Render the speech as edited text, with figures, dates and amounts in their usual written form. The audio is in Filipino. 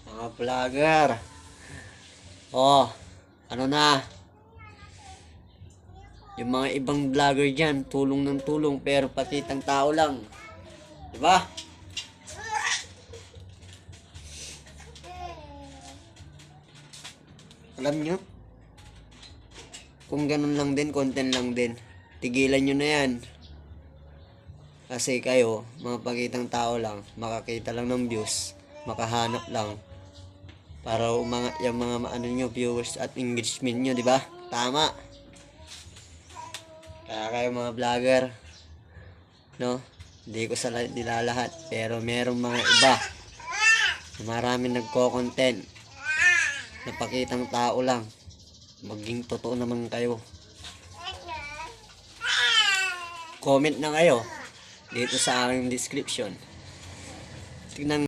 Mga vlogger. Oh, ano na? Yung mga ibang vlogger dyan, tulong ng tulong pero pakitang tao lang. Diba? Alam nyo? Kung ganun lang din, content lang din. Tigilan nyo na yan. Kasi kayo, mga pakitang tao lang, makakita lang ng views, makahanap lang. Para umangat yung mga ano nyo, viewers at engagement nyo, di ba? Tama. Kaya kayo mga vlogger, no? Hindi ko sa nilalahat, pero merong mga iba na maraming nagko-content na pakitang tao lang. Maging totoo naman kayo. Comment na kayo dito sa aking description. Tignan